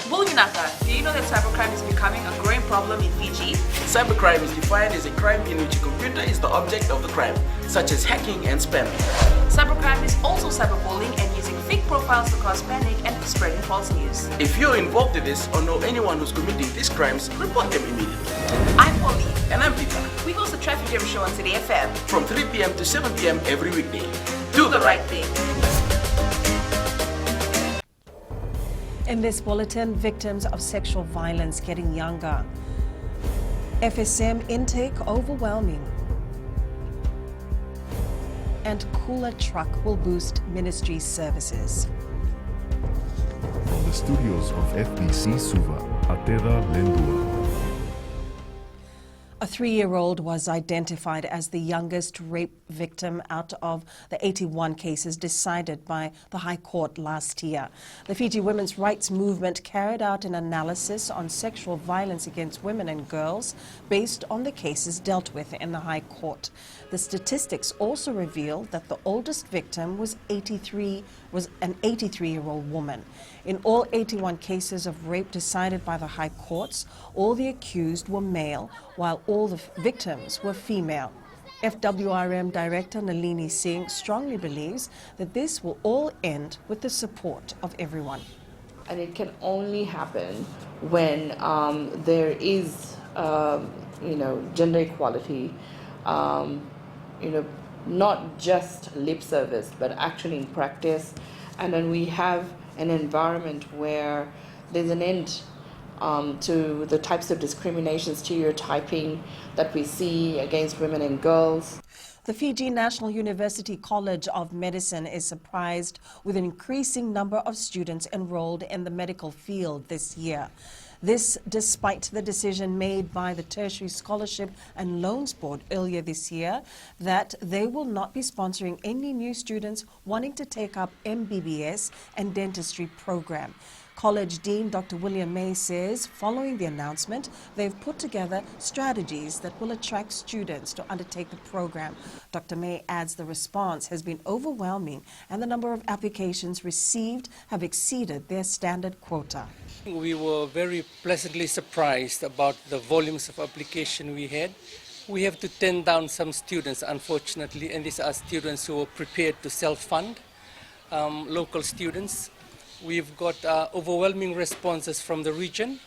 Bulginaka, do you know that cybercrime is becoming a growing problem in Fiji? Cybercrime is defined as a crime in which a computer is the object of the crime, such as hacking and spamming. Cybercrime is also cyberbullying and using fake profiles to cause panic and spreading false news. If you're involved in this or know anyone who's committing these crimes, report them immediately. I'm Polly. And I'm Peter. We host the Traffic Jam Show on City FM. From 3 p.m. to 7 p.m. every weekday. Do the right thing. In this bulletin, victims of sexual violence getting younger. FSM intake overwhelming. And cooler truck will boost ministry services. From the studios of FBC Suva, Atera Lendua. A 3-year-old was identified as the youngest rape victim out of the 81 cases decided by the High Court last year. The Fiji Women's Rights Movement carried out an analysis on sexual violence against women and girls based on the cases dealt with in the High Court. The statistics also revealed that the oldest victim was an 83-year-old woman. In all 81 cases of rape decided by the High Courts, all the accused were male, while all the victims were female. FWRM Director Nalini Singh strongly believes that this will all end with the support of everyone. And it can only happen when there is, gender equality, not just lip service, but actually in practice. And then we have an environment where there's an end to the types of discrimination, stereotyping that we see against women and girls. The Fiji National University College of Medicine is surprised with an increasing number of students enrolled in the medical field this year. This despite the decision made by the Tertiary Scholarship and Loans Board earlier this year that they will not be sponsoring any new students wanting to take up MBBS and dentistry program. College Dean Dr. William May says following the announcement, they've put together strategies that will attract students to undertake the program. Dr. May adds the response has been overwhelming and the number of applications received have exceeded their standard quota. We were very pleasantly surprised about the volumes of application we had. We have to turn down some students, unfortunately, and these are students who are prepared to self-fund, local students. We've got overwhelming responses from the region.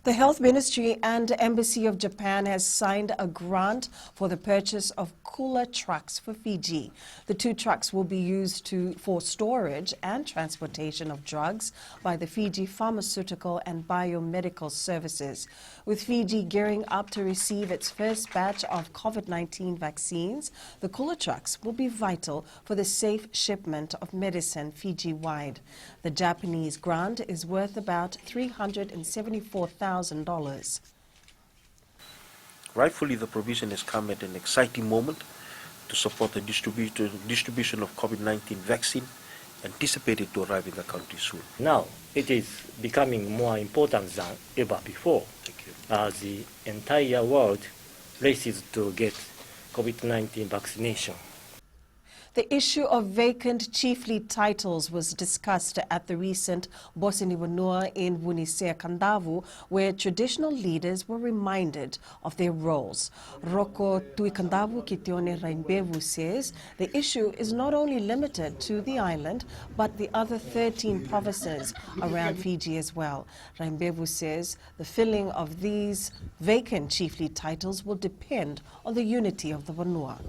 The Health Ministry and Embassy of Japan has signed a grant for the purchase of cooler trucks for Fiji. The 2 trucks will be used for storage and transportation of drugs by the Fiji Pharmaceutical and Biomedical Services. With Fiji gearing up to receive its first batch of COVID-19 vaccines, the cooler trucks will be vital for the safe shipment of medicine Fiji-wide. The Japanese grant is worth about $374,000. Rightfully, the provision has come at an exciting moment to support the distribution of COVID-19 vaccine, anticipated to arrive in the country soon. Now, it is becoming more important than ever before. As the entire world races to get COVID-19 vaccination. The issue of vacant chiefly titles was discussed at the recent Bosini Wanua in Vunisea Kandavu, where traditional leaders were reminded of their roles. Roko Tuikandavu Kitione Raimbevu says the issue is not only limited to the island, but the other 13 provinces around Fiji as well. Raimbevu says the filling of these vacant chiefly titles will depend on the unity of the Vanua.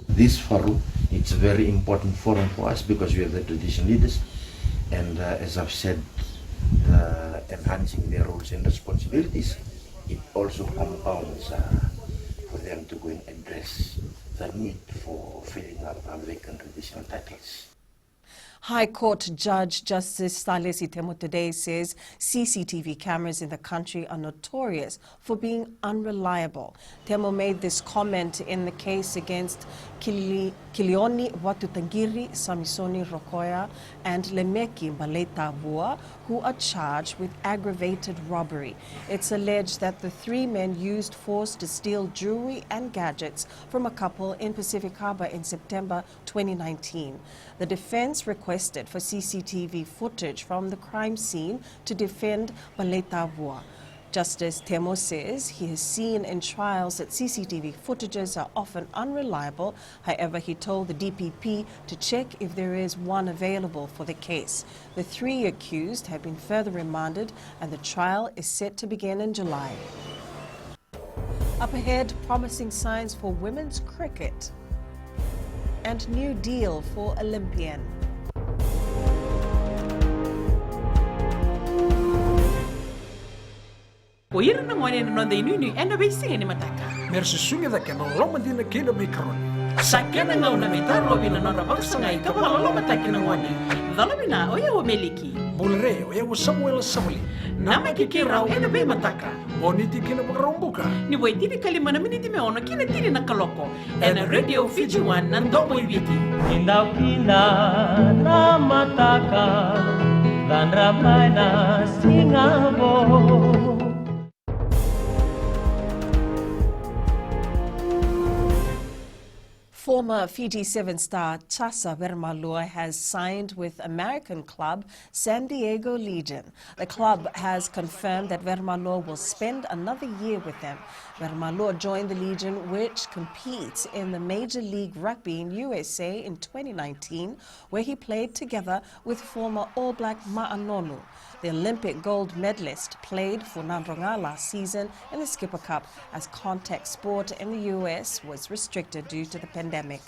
This forum, it's a very important forum for us because we are the traditional leaders, and as I've said, enhancing their roles and responsibilities, it also compounds for them to go and address the need for filling up vacant traditional titles. High Court Judge Justice Stalesi Temo today says CCTV cameras in the country are notorious for being unreliable. Temo made this comment in the case against Kilioni Watutangiri, Samisoni Rokoya, and Lemeki Mbaletavua, who are charged with aggravated robbery. It's alleged that the 3 men used force to steal jewelry and gadgets from a couple in Pacific Harbour in September 2019. The defense requested requested for CCTV footage from the crime scene to defend Baletavua. Justice Temo says he has seen in trials that CCTV footages are often unreliable. However, he told the DPP to check if there is one available for the case. The 3 accused have been further remanded and the trial is set to begin in July. Up ahead, promising signs for women's cricket and new deal for Olympian. Oira na ngone no de nunu ena be singa ni mataka. Mersi sunga da kena loma dina kena mikron. Sakena ngau na mitar lo bina nona baksa ngai ka bala lo mataki na ngone. Dalo bina oya o meliki. Bulre oya o Samuel Samuli. Nama ki rau ena be mataka. Boniti kena bagrombuka. Ni boy tini kalima na miniti me ono kina tini na kaloko. Ena radio Fiji One nan dobo ibiti. Indaw kina na mataka dan ramai na singabo. Former Fiji 7 star Chasa Vermalua has signed with American club San Diego Legion. The club has confirmed that Vermalua will spend another year with them. Vermalua joined the Legion, which competes in the Major League Rugby in USA in 2019, where he played together with former All Black Ma'anonu. The Olympic gold medalist played for Nandronga last season in the Skipper Cup as contact sport in the US was restricted due to the pandemic.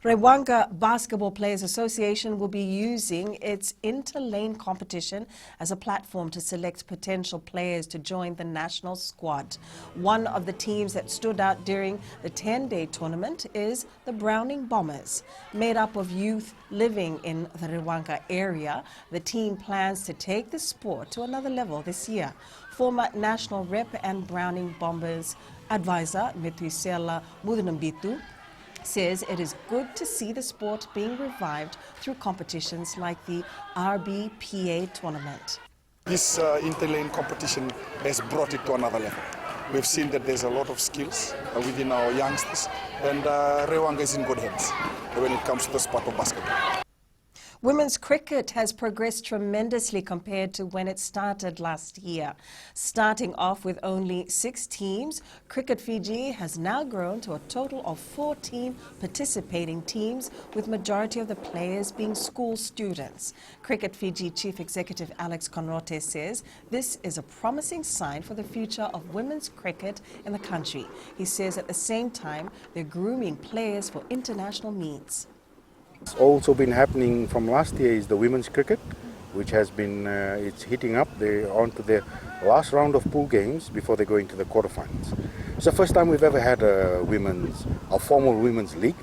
Rewanga Basketball Players Association will be using its inter-lane competition as a platform to select potential players to join the national squad. One of the teams that stood out during the 10-day tournament is the Browning Bombers. Made up of youth living in the Rewanga area, the team plans to take the sport to another level this year. Former national rep and Browning Bombers advisor Methuselah Mudunambitu says it is good to see the sport being revived through competitions like the RBPA tournament. This interlane competition has brought it to another level. We've seen that there's a lot of skills within our youngsters, and Rewanga is in good hands when it comes to the sport of basketball. Women's cricket has progressed tremendously compared to when it started last year. Starting off with only 6 teams, Cricket Fiji has now grown to a total of 14 participating teams, with majority of the players being school students. Cricket Fiji Chief Executive Alex Conrote says this is a promising sign for the future of women's cricket in the country. He says at the same time they're grooming players for international meets. What's also been happening from last year is the women's cricket, which has been it's heating up. They're on to their last round of pool games before they go into the quarterfinals. It's the first time we've ever had a formal women's league.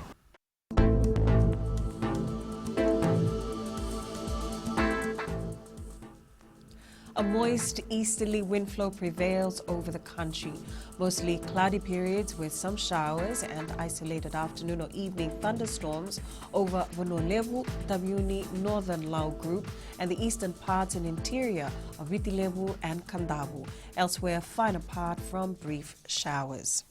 A moist easterly wind flow prevails over the country. Mostly cloudy periods with some showers and isolated afternoon or evening thunderstorms over Vonolevu, Tabiuni, Northern Lau Group and the eastern parts and interior of Vitilevu and Kandavu. Elsewhere, fine apart from brief showers.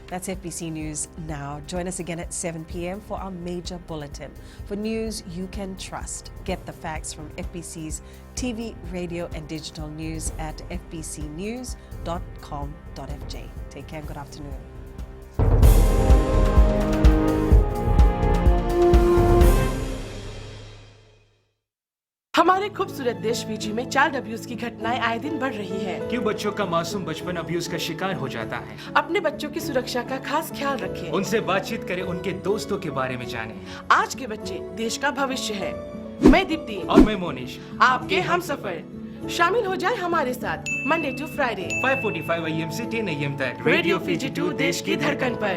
That's FBC News now. Join us again at 7 p.m. for our major bulletin. For news you can trust, get the facts from FBC's TV, radio and digital news at fbcnews.com.fj. Take care and good afternoon. हमारे खूबसूरत देश Fiji में child abuse की घटनाएं आए दिन बढ़ रही हैं। क्यों बच्चों का मासूम बचपन अब्यूज का शिकार हो जाता है? अपने बच्चों की सुरक्षा का खास ख्याल रखें। उनसे बातचीत करें, उनके दोस्तों के बारे में जानें। आज के बच्चे देश का भविष्य है। मैं दीप्ति और मैं मोनिश, आपके हमसफर। शामिल हो जाए हमारे साथ मंडे टू फ्राइडे 5:45 AM से 10 AM तक रेडियो फिजी 2 देश की धड़कन पर।